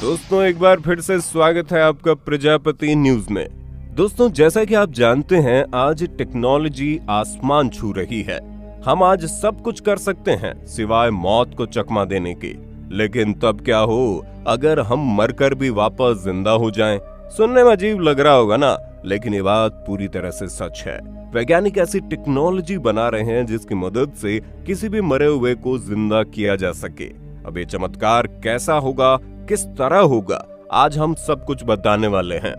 दोस्तों एक बार फिर से स्वागत है आपका प्रजापति न्यूज में। दोस्तों जैसा कि आप जानते हैं आज टेक्नोलॉजी आसमान छू रही है। हम आज सब कुछ कर सकते हैं सिवाय मौत को चकमा देने के। लेकिन तब क्या हो अगर हम मरकर भी वापस जिंदा हो जाएं? सुनने में अजीब लग रहा होगा ना, लेकिन ये बात पूरी तरह से सच है। वैज्ञानिक ऐसी टेक्नोलॉजी बना रहे हैं जिसकी मदद से किसी भी मरे हुए को जिंदा किया जा सके। अब ये चमत्कार कैसा होगा, किस तरह होगा, आज हम सब कुछ बताने वाले हैं।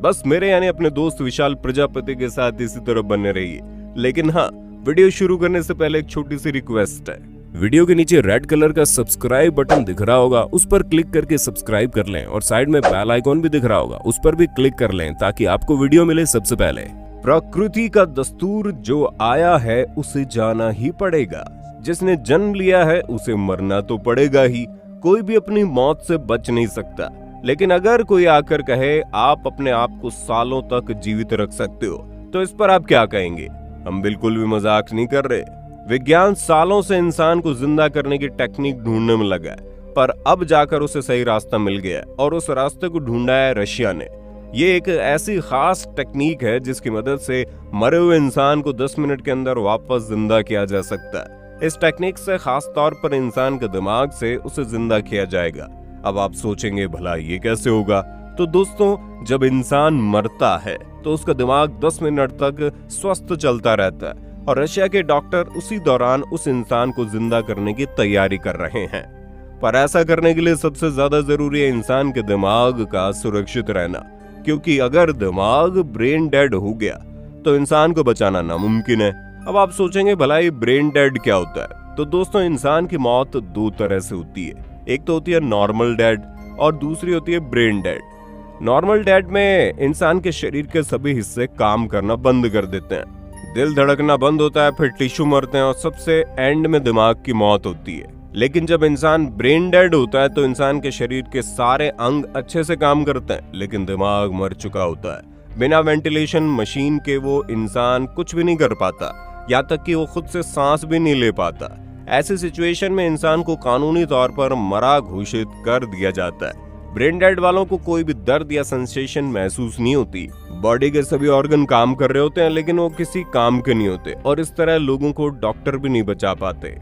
बस मेरे यानी अपने दोस्त विशाल प्रजापति के साथ इसी तरह बने रहिए। लेकिन हाँ, वीडियो शुरू करने से पहले एक छोटी सी रिक्वेस्ट है। वीडियो के नीचे रेड कलर का सब्सक्राइब बटन दिख रहा होगा, उस पर क्लिक करके सब्सक्राइब कर लें और साइड में बेल आइकॉन भी दिख रहा होगा, उस पर भी क्लिक कर लें ताकि आपको वीडियो मिले सबसे पहले। प्रकृति का दस्तूर जो आया है उसे जाना ही पड़ेगा। जिसने जन्म लिया है उसे मरना तो पड़ेगा ही। कोई भी अपनी मौत से बच नहीं सकता। लेकिन अगर कोई आकर कहे आप अपने आप को सालों तक जीवित रख सकते हो, तो इस पर आप क्या कहेंगे? हम बिल्कुल भी मजाक नहीं कर रहे। विज्ञान सालों से इंसान को जिंदा करने की टेक्निक ढूंढने में लगा है, पर अब जाकर उसे सही रास्ता मिल गया है और उस रास्ते को ढूंढा है रशिया ने। ये एक ऐसी खास टेक्निक है जिसकी मदद से मरे हुए इंसान को 10 मिनट के अंदर वापस जिंदा किया जा सकता है। इस टेक्निक से खास तौर पर इंसान के दिमाग से उसे जिंदा किया जाएगा। अब आप सोचेंगे भला ये कैसे होगा? तो दोस्तों जब इंसान मरता है तो उसका दिमाग 10 मिनट तक स्वस्थ चलता रहता है और रशिया के डॉक्टर उसी दौरान उस इंसान को जिंदा करने की तैयारी कर रहे हैं। पर ऐसा करने के लिए सबसे ज्यादा जरूरी है इंसान के दिमाग का सुरक्षित रहना, क्योंकि अगर दिमाग ब्रेन डेड हो गया तो इंसान को बचाना नामुमकिन है। अब आप सोचेंगे भला ये ब्रेन डेड क्या होता है? तो दोस्तों इंसान की मौत दो तरह से होती है। एक तो होती है नॉर्मल डेड और दूसरी होती है ब्रेन डेड। नॉर्मल डेड में इंसान के शरीर के सभी हिस्से काम करना बंद कर देते हैं, दिल धड़कना बंद होता है, फिर टिश्यू मरते हैं और सबसे एंड में दिमाग की मौत होती है। लेकिन जब इंसान ब्रेन डेड होता है तो इंसान के शरीर के सारे अंग अच्छे से काम करते हैं, लेकिन दिमाग मर चुका होता है। बिना वेंटिलेशन मशीन के वो इंसान कुछ भी नहीं कर पाता, यहाँ तक कि वो खुद से सांस भी नहीं ले पाता। ऐसी सिचुएशन में इंसान को कानूनी तौर पर मरा घोषित कर दिया जाता है। ब्रेन डेड वालों को कोई भी दर्द या सेंसेशन महसूस नहीं होती। बॉडी के सभी ऑर्गन काम कर रहे होते हैं लेकिन वो किसी काम के नहीं होते और इस तरह लोगों को डॉक्टर भी नहीं बचा पाते।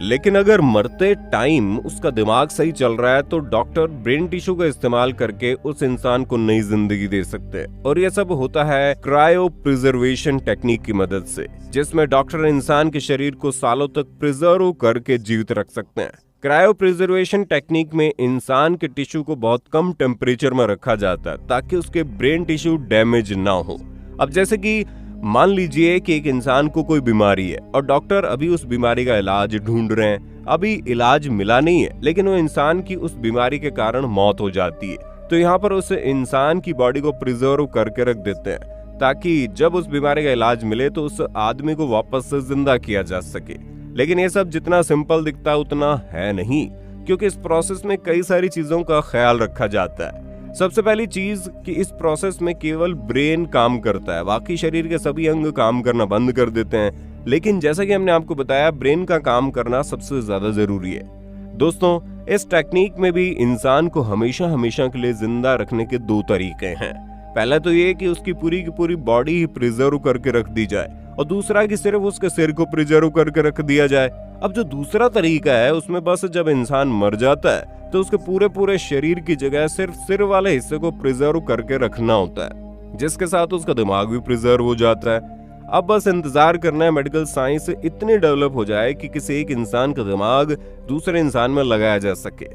लेकिन अगर मरते टाइम उसका दिमाग सही चल रहा है तो डॉक्टर ब्रेन टिश्यू का इस्तेमाल करके उस इंसान को नई जिंदगी दे सकते हैं। और ये सब होता है क्रायो प्रिजर्वेशन टेक्निक की मदद से, जिसमें डॉक्टर इंसान के शरीर को सालों तक प्रिजर्व करके जीवित रख सकते हैं। क्रायो प्रिजर्वेशन टेक्निक में इंसान के टिश्यू को बहुत कम टेम्परेचर में रखा जाता है ताकि उसके ब्रेन टिश्यू डैमेज ना हो। अब जैसे कि मान लीजिए कि एक इंसान को कोई बीमारी है और डॉक्टर अभी उस बीमारी का इलाज ढूंढ रहे हैं। अभी इलाज मिला नहीं है लेकिन वो इंसान की उस बीमारी के कारण मौत हो जाती है, तो यहाँ पर उस इंसान की बॉडी को प्रिजर्व करके रख देते हैं ताकि जब उस बीमारी का इलाज मिले तो उस आदमी को वापस से जिंदा किया जा सके। लेकिन ये सब जितना सिंपल दिखता है उतना है नहीं, क्योंकि इस प्रोसेस में कई सारी चीजों का ख्याल रखा जाता है। सबसे पहली चीज कि इस प्रोसेस में केवल ब्रेन काम करता है, बाकी शरीर के सभी अंग काम करना बंद कर देते हैं। लेकिन जैसा कि हमने आपको बताया, ब्रेन का काम करना सबसे ज्यादा जरूरी है। दोस्तों इस टेक्निक में भी इंसान को हमेशा हमेशा के लिए जिंदा रखने के दो तरीके हैं। पहला तो ये कि उसकी पूरी की पूरी बॉडी ही प्रिजर्व करके रख दी जाए और दूसरा कि सिर्फ उसके सिर को प्रिजर्व करके रख दिया जाए। अब जो दूसरा तरीका है उसमें बस जब इंसान मर जाता है तो उसके पूरे शरीर की जगह सिर्फ सिर वाले हिस्से को प्रिजर्व करके रखना होता है, जिसके साथ उसका दिमाग भी प्रिजर्व हो जाता है। अब बस इंतजार करना है मेडिकल साइंस इतनी डेवलप हो जाए कि किसी एक इंसान का दिमाग दूसरे इंसान में लगाया जा सके,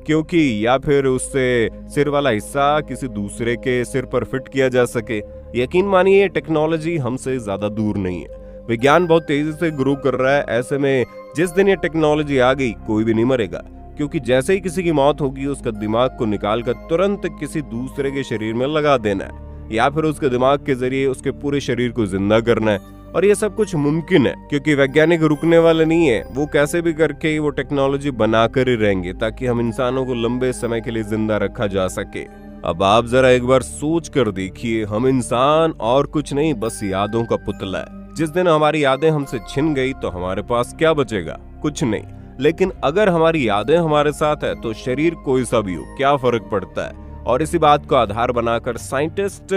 क्योंकि या फिर उससे सिर वाला हिस्सा किसी दूसरे के सिर पर फिट किया जा सके। यकीन मानिए ये टेक्नोलॉजी हमसे ज्यादा दूर नहीं है। विज्ञान बहुत तेजी से ग्रो कर रहा है। ऐसे में जिस दिन ये टेक्नोलॉजी आ गई कोई भी नहीं मरेगा, क्योंकि जैसे ही किसी की मौत होगी उसका दिमाग को निकालकर तुरंत किसी दूसरे के शरीर में लगा देना है या फिर उसके दिमाग के जरिए उसके पूरे शरीर को जिंदा करना है। और ये सब कुछ मुमकिन है क्योंकि वैज्ञानिक रुकने वाले नहीं है। वो कैसे भी करके वो टेक्नोलॉजी बनाकर ही रहेंगे ताकि हम इंसानों को लंबे समय के लिए जिंदा रखा जा सके। अब आप जरा एक बार सोच कर देखिए, हम इंसान और कुछ नहीं बस यादों का पुतला है। जिस दिन हमारी यादें हमसे छिन गई तो हमारे पास क्या बचेगा? कुछ नहीं। लेकिन अगर हमारी यादें हमारे साथ है तो शरीर कोई सा भी हो, क्या फर्क पड़ता है। और इसी बात को आधार बनाकर साइंटिस्ट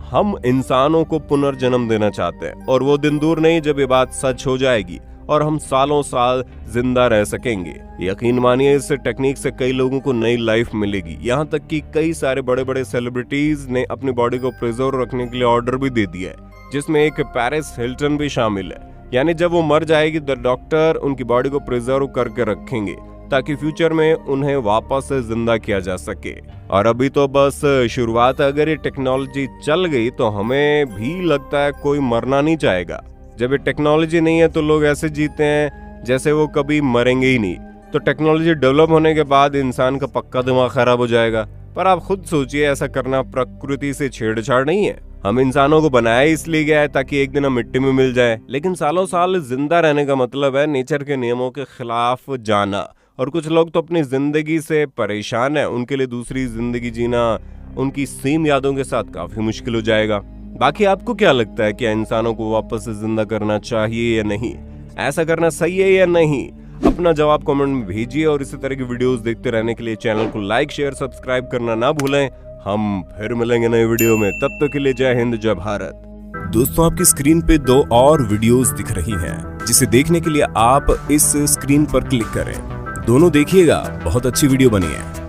हम इंसानों को पुनर्जन्म देना चाहते हैं, और वो दिन दूर नहीं जब ये बात सच हो जाएगी और हम सालों साल जिंदा रह सकेंगे। यकीन मानिए, इस टेक्निक से कई लोगों को नई लाइफ मिलेगी। यहाँ तक कि कई सारे बड़े बड़े सेलिब्रिटीज ने अपनी बॉडी को प्रिजर्व रखने के लिए ऑर्डर भी दे दिया है, जिसमें एक पेरिस हिल्टन भी शामिल है। यानी जब वो मर जाएगी तो डॉक्टर उनकी बॉडी को प्रिजर्व करके रखेंगे ताकि फ्यूचर में उन्हें वापस जिंदा किया जा सके। और अभी तो बस शुरुआत है। अगर ये टेक्नोलॉजी चल गई तो हमें भी लगता है कोई मरना नहीं चाहेगा। जब ये टेक्नोलॉजी नहीं है तो लोग ऐसे जीते हैं जैसे वो कभी मरेंगे ही नहीं। तो टेक्नोलॉजी डेवलप होने के बाद इंसान का पक्का दिमाग खराब हो जाएगा। पर आप खुद सोचिए, ऐसा करना प्रकृति से छेड़छाड़ नहीं है? हम इंसानों को बनाया इसलिए गया है ताकि एक दिन हम मिट्टी में मिल जाए, लेकिन सालों साल जिंदा रहने का मतलब है नेचर के नियमों के खिलाफ जाना। और कुछ लोग तो अपनी जिंदगी से परेशान है, उनके लिए दूसरी जिंदगी जीना उनकी सेम यादों के साथ काफी मुश्किल हो जाएगा। बाकी आपको क्या लगता है कि इंसानों को वापस से जिंदा करना चाहिए या नहीं? ऐसा करना सही है या नहीं? अपना जवाब कमेंट में भेजिए और इसी तरह की वीडियोस देखते रहने के लिए चैनल को लाइक, शेयर, सब्सक्राइब करना ना भूलें। हम फिर मिलेंगे नए वीडियो में, तब तक के लिए जय हिंद, जय भारत। दोस्तों, आपकी स्क्रीन पे 2 और वीडियोस दिख रही हैं, जिसे देखने के लिए आप इस स्क्रीन पर क्लिक करें। दोनों देखिएगा, बहुत अच्छी वीडियो बनी है।